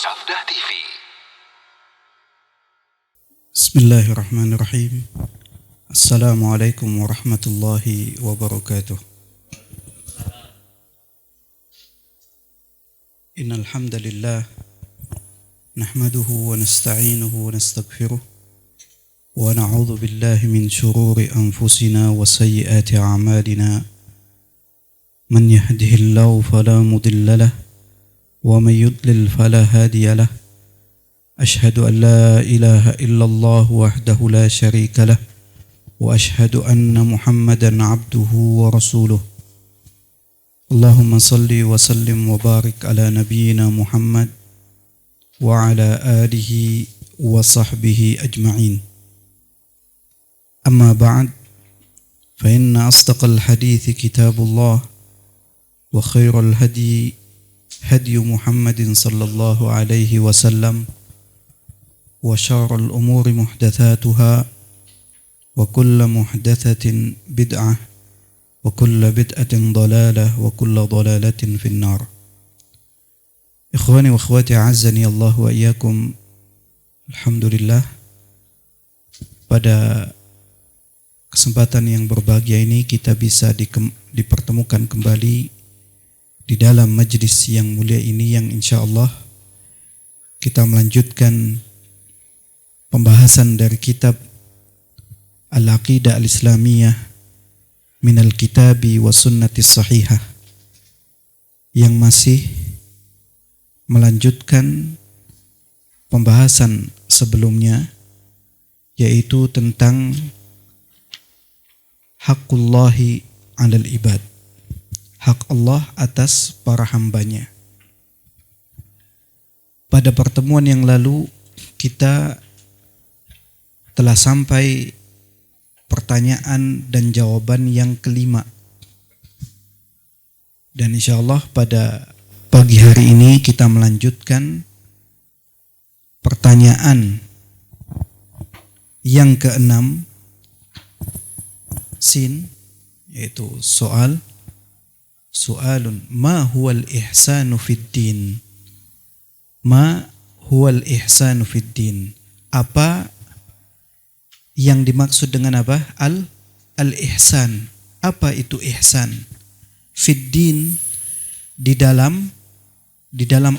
Sabda TV. Bismillahirrahmanirrahim. Assalamualaikum warahmatullahi wabarakatuh. Innal hamdalillah nahmaduhu wa nasta'inuhu wa nastaghfiruh wa na'udzu billahi min shururi anfusina wa sayyiati a'malina. Man yahdihillahu fala mudilla lahu wa man yudlil fala hadiya lahu. أشهد أن لا إله إلا الله وحده لا شريك له وأشهد أن محمدا عبده ورسوله. اللهم صل وسلم وبارك على نبينا محمد وعلى آله وصحبه أجمعين. أما بعد، فإن أصدق الحديث كتاب الله وخير الهدي هدي محمد صلى الله عليه وسلم وشر الأمور محدثاتها وكل محدثة بدعة وكل بدعة ضلالة وكل ضلالة في النار. إخواني وأخواتي أعزني الله وإياكم. Alhamdulillah, pada kesempatan yang berbahagia ini kita bisa dipertemukan kembali di dalam majlis yang mulia ini, yang insya Allah kita melanjutkan pembahasan dari kitab Al-Aqidah Al-Islamiyah Minal Kitabi wa Sunnati Sahihah, yang masih melanjutkan pembahasan sebelumnya, yaitu tentang Haqqullahi 'alal ibad, hak Allah atas para hambanya. Pada pertemuan yang lalu kita telah sampai pertanyaan dan jawaban yang kelima. Dan insya Allah pada pagi hari ini kita melanjutkan pertanyaan yang keenam, sin, yaitu soalun ma huwal ihsanu fid din. Ma huwal ihsanu fid din. Apa yang dimaksud dengan apa? Al-ihsan. Apa itu ihsan? Fiddin, di dalam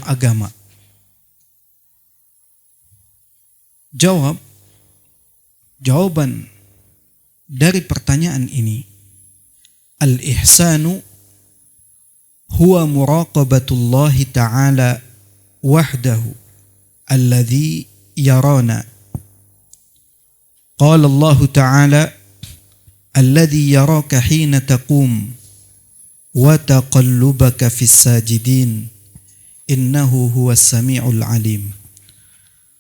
agama. Jawaban dari pertanyaan ini, al-ihsanu huwa muraqabatullahi ta'ala wahdahu alladhi yarana. قال الله تعالى الذي يراك حين تقوم وتقلبك في الساجدين إنه هو السميع العليم.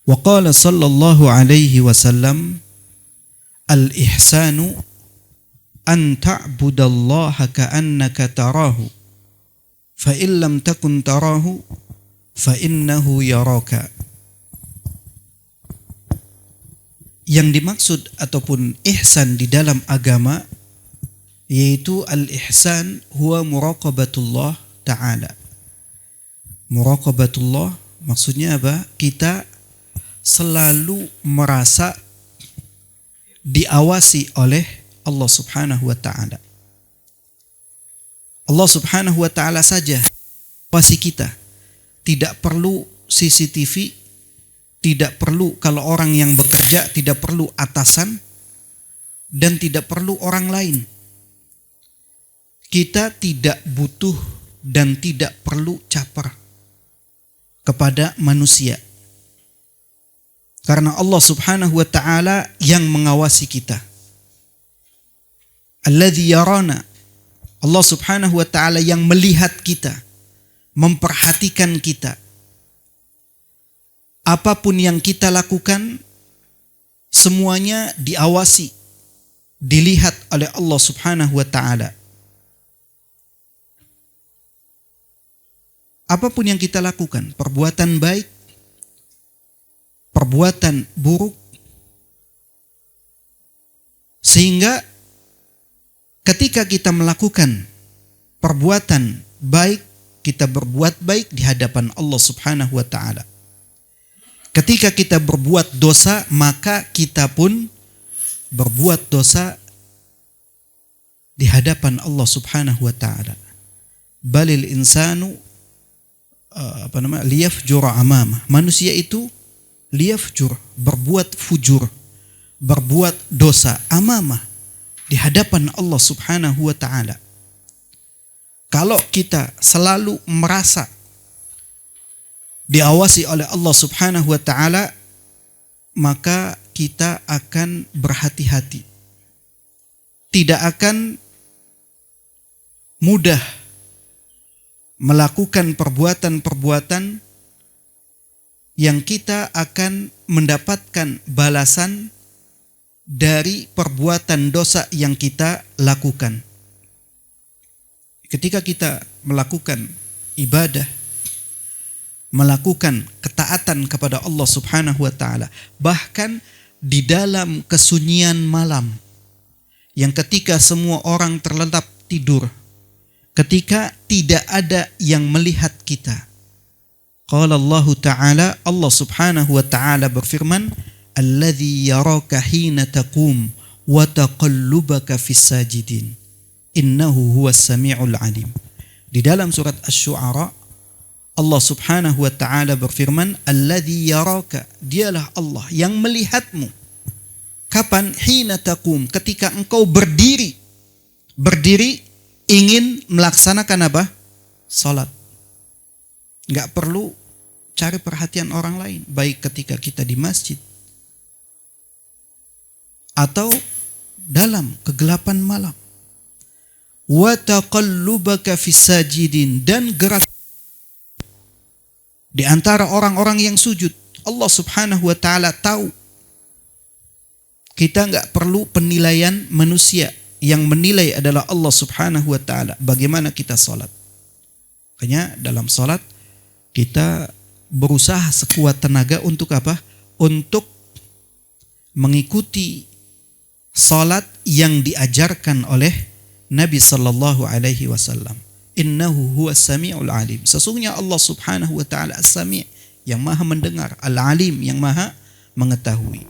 وقال صلى الله عليه وسلم الإحسان أن تعبد الله كأنك تراه فإن لم تكن تراه فإنه يراك. Yang dimaksud ataupun ihsan di dalam agama, yaitu al-ihsan huwa muraqabatullah ta'ala. Muraqabatullah maksudnya apa? Kita selalu merasa diawasi oleh Allah subhanahu wa ta'ala. Allah subhanahu wa ta'ala saja awasi kita. Tidak perlu CCTV, tidak perlu kalau orang yang bekerja, tidak perlu atasan, dan tidak perlu orang lain. Kita tidak butuh dan tidak perlu caper kepada manusia, karena Allah subhanahu wa ta'ala yang mengawasi kita. Alladzi yarana, Allah subhanahu wa ta'ala yang melihat kita, memperhatikan kita. Apapun yang kita lakukan, semuanya diawasi, dilihat oleh Allah subhanahu wa ta'ala. Apapun yang kita lakukan, perbuatan baik, perbuatan buruk, sehingga ketika kita melakukan perbuatan baik, kita berbuat baik di hadapan Allah subhanahu wa ta'ala. Ketika kita berbuat dosa, maka kita pun berbuat dosa di hadapan Allah Subhanahu wa taala. Balil insanu liyafjura amamah. Manusia itu liyafjur, berbuat fujur, berbuat dosa amamah, di hadapan Allah Subhanahu wa taala. Kalau kita selalu merasa diawasi oleh Allah Subhanahu wa taala, maka kita akan berhati-hati. Tidak akan mudah melakukan perbuatan-perbuatan yang kita akan mendapatkan balasan dari perbuatan dosa yang kita lakukan. Ketika kita melakukan ibadah, melakukan ketaatan kepada Allah Subhanahu wa taala, bahkan di dalam kesunyian malam, yang ketika semua orang terlelap tidur, ketika tidak ada yang melihat kita. Qala Allah Ta'ala, Allah Subhanahu wa taala berfirman, "Alladzi yaraka hina taqum wa taqallubaka fis sajidin. Innahu huwas samiul alim." Di dalam surat Asy-Syu'ara, Allah Subhanahu wa taala berfirman, "Alladzi yaraka", dialah Allah yang melihatmu. Kapan? Hina taqum, ketika engkau berdiri ingin melaksanakan apa? Salat. Enggak perlu cari perhatian orang lain, baik ketika kita di masjid atau dalam kegelapan malam. Wa taqallubaka fis sajidin, dan gerak di antara orang-orang yang sujud. Allah Subhanahu wa taala tahu. Kita enggak perlu penilaian manusia, yang menilai adalah Allah Subhanahu wa taala bagaimana kita salat. Makanya dalam salat kita berusaha sekuat tenaga untuk apa? Untuk mengikuti salat yang diajarkan oleh Nabi sallallahu alaihi wasallam. Innahu huwas samiul alim. Sesungguhnya Allah Subhanahu wa taala as-sami', yang maha mendengar, al-alim, yang maha mengetahui.